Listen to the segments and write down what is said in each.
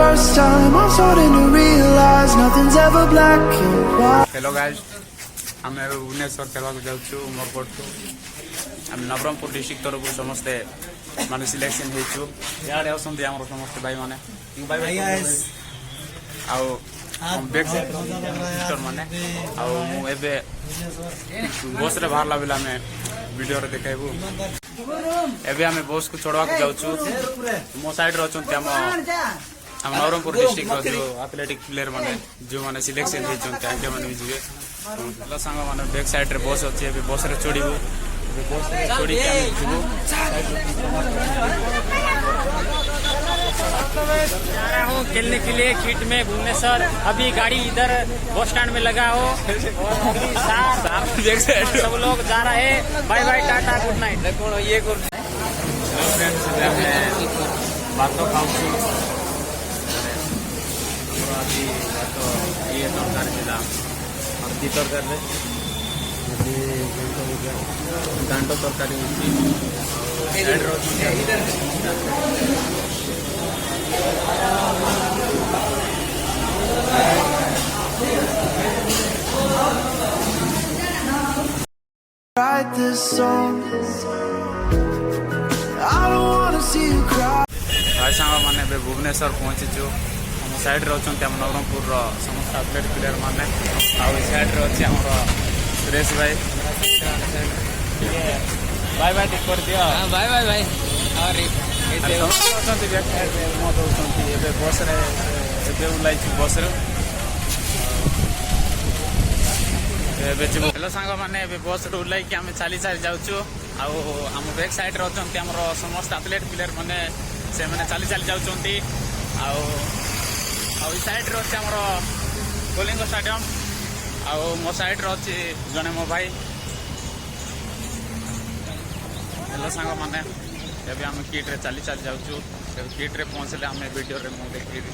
first time I'm starting to realize nothing's ever black and white. Hello guys, ଆମେ ଭୁବନେଶ୍ୱର ଖେଳବାକୁ ଯାଉଛୁ ଉମରକଠୁ। ଆମେ Nabarangpur district ତରଫରୁ ସମସ୍ତେ ମାନେ ସିଲେକ୍ସନ୍ ହେଇଛୁ। ଇଆଡ଼େ ଅଛନ୍ତି ଆମର ସମସ୍ତେ ଭାଇମାନେ ଆଉ ବ୍ୟାକ୍ ସାଇଡ୍ ସିଷ୍ଟର ମାନେ ଆଉ ମୁଁ ଏବେ ବସ୍ରେ ବାହାରିଲା ବେଳେ ଆମେ ଭିଡ଼ିଓରେ ଦେଖାଇବୁ। ଏବେ ଆମେ ବସ୍କୁ ଚଢ଼ବାକୁ ଯାଉଛୁ। ମୋ ସାଇଡ଼୍ରେ ଅଛନ୍ତି ଆମ ନବରଙ୍ଗପୁର ଡିଷ୍ଟ୍ରିକ୍ଟର ଯେଉଁ ଆଥଲେଟିକ୍ ପ୍ଲେୟର ମାନେ ଯେଉଁମାନେ ସିଲେକ୍ସନ୍ ହେଇଛନ୍ତି ତାଙ୍କେମାନେ ବି ଯିବେ। ଭଲ ସାଙ୍ଗମାନେ ବ୍ୟାକ୍ ସାଇଡ଼୍ରେ ବସ୍ ଅଛି। ଏବେ ବସ୍ରେ ଚଢ଼ିବୁ। ଏବେ ବସ୍ରେ ଚଢ଼ିକି ଆମେ ଯିବୁ। जा रहा हूँ खेलने के लिए किट में भुवनेश्वर। अभी गाड़ी इधर बस स्टैंड में लगा हो और अभी सब लोग जा रहे हैं। Bye bye tata good night. ये भात खाऊँ ये तरकारी ଥିଲା ହଳଦୀ ତରକାରୀରେ ଦାଣ୍ଡ ତରକାରୀ Write this song. I don't wanna see you cry. ଭାଇ ସାଙ୍ଗମାନେ ଏବେ ଭୁବନେଶ୍ୱର ପହଞ୍ଚିଛୁ। ଆମ ସାଇଡ଼୍ରେ ଅଛନ୍ତି ଆମ ନବରଙ୍ଗପୁରର ସମସ୍ତ ଆଥଲେଟ୍ ପ୍ଲେୟର ମାନେ ଆଉ ଏ ସାଇଡ଼୍ରେ ଅଛି ଆମର ସୁରେଶ ଭାଇ। ଟିକେ ବାଏ ବାଏ ଟିକେ କରିଦିଅ। बाय बाय भाई। और ସମସ୍ତେ ଅଛନ୍ତି ବ୍ୟାକ୍ ସାଇଡ଼୍ରେ ମତ ହେଉଛନ୍ତି। ଏବେ ବସ୍ରେ ଏବେ ଓହ୍ଲାଇଛୁ ବସ୍ରେ ଏବେ ଯିବୁ। ହେଲୋ ସାଙ୍ଗମାନେ ଏବେ ବସ୍ରୁ ଓହ୍ଲାଇକି ଆମେ ଚାଲି ଚାଲି ଯାଉଛୁ। ଆଉ ଆମ ବ୍ୟାକ୍ ସାଇଡ଼୍ରେ ଅଛନ୍ତି ଆମର ସମସ୍ତ ଆଥଲେଟ୍ ପ୍ଲେୟର ମାନେ ସେମାନେ ଚାଲି ଚାଲି ଯାଉଛନ୍ତି। ଆଉ ଆଉ ଏ ସାଇଡ଼୍ରେ ଅଛି ଆମର କଳିଙ୍ଗ ଷ୍ଟାଡ଼ିୟମ୍। ଆଉ ମୋ ସାଇଡ଼୍ରେ ଅଛି ଜଣେ ମୋ ଭାଇ। ହେଲୋ ସାଙ୍ଗମାନେ ଏବେ ଆମେ କିଟ୍ରେ ଚାଲି ଚାଲି ଯାଉଛୁ। ଏବେ କିଟ୍ରେ ପହଞ୍ଚିଲେ ଆମେ ଭିଡ଼ିଓରେ ମୁଁ ଦେଖିବି।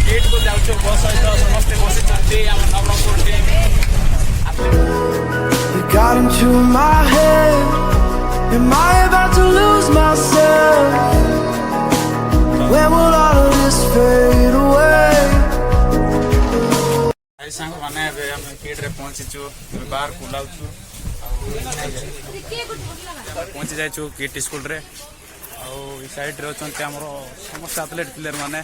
କିଟ୍କୁ ଯାଉଛୁ ବସ୍ ସହିତ ସମସ୍ତେ ବସିଛନ୍ତି ଆମ Nabarangpur team. You got into my head. Am I about to lose myself? When will all of this fade away? ଭାଇ ସାଙ୍ଗମାନେ ଏବେ ଆମେ କିଟ୍ରେ ପହଞ୍ଚିଛୁ। ଏବେ ବାହାରକୁ ଓହ୍ଲାଉଛୁ। ପହଞ୍ଚି ଯାଇଛୁ କିଟ୍ ସ୍କୁଲରେ। ଆଉ ଏ ସାଇଡ଼୍ରେ ଅଛନ୍ତି ଆମର ସମସ୍ତ ଆଥଲେଟ୍ ପ୍ଲେୟର ମାନେ।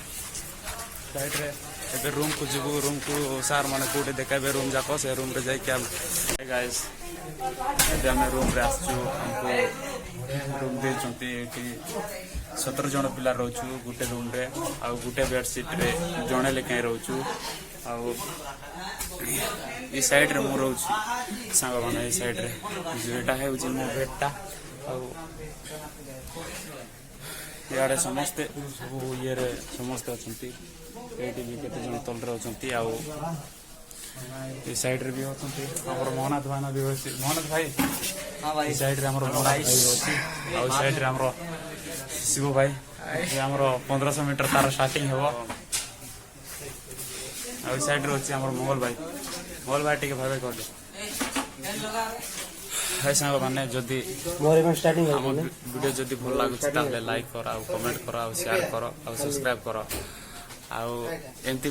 ସାଇଡ଼୍ରେ ଏବେ ରୁମ୍କୁ ଯିବୁ। ରୁମ୍କୁ ସାର୍ ମାନେ କେଉଁଠି ଦେଖାଇବେ ରୁମ୍ ଯାକ ସେ ରୁମ୍ରେ ଯାଇକି ଗାଇସ୍ ଏବେ ଆମେ ରୁମ୍ରେ ଆସିଛୁ। ଆମକୁ ରୁମ୍ ଦେଇଛନ୍ତି। ଏଠି 17 ଜଣ ପିଲା ରହୁଛୁ ଗୋଟେ ରୁମ୍ରେ। ଆଉ ଗୋଟେ ବେଡ଼ସିଟ୍ରେ ଜଣେ ଲେଖାଏଁ ରହୁଛୁ। ଆଉ ଏ ସାଇଡ଼୍ରେ ମୁଁ ରହୁଛି ସାଙ୍ଗମାନେ। ଏ ସାଇଡ଼୍ରେ ଏଇଟା ହେଉଛି ମୋ ବେଡ଼୍ଟା। ଆଉ ଇଆଡ଼େ ସମସ୍ତେ ସବୁ ଇଏରେ ସମସ୍ତେ ଅଛନ୍ତି। ଏଇଠି ବି କେତେ ଜଣ ତଳରେ ଅଛନ୍ତି। ଆଉ ଏ ସାଇଡ଼୍ରେ ବି ଅଛନ୍ତି ଆମର ମହନାଥ ଭାଇନା ବି ଅଛି। ମହନାଥ ଭାଇ ଏ ସାଇଡ଼୍ରେ ଆମର ମହନାଥ ଭାଇ ଅଛି। ଆଉ ସାଇଡ଼୍ରେ ଆମର ଶିବ ଭାଇ। ଆମର 1500 ମିଟର ତାର ଷ୍ଟାର୍ଟିଂ ହେବ। ଆଉ ଏ ସାଇଡ଼୍ରେ ଅଛି ଆମର ମଙ୍ଗଲ ଭାଇ। ମଙ୍ଗଲ ଭାଇ ଟିକେ ଭାବେ କହିଲେ ଭାଇ ସାଙ୍ଗମାନେ ଯଦି ଆମ ଭିଡ଼ିଓ ଯଦି ଭଲ ଲାଗୁଛି ତାହେଲେ ଲାଇକ୍ କର ଆଉ କମେଣ୍ଟ କର ଆଉ ସେୟାର କର ଆଉ ସବସ୍କ୍ରାଇବ୍ କର। ଆଉ ଏମିତି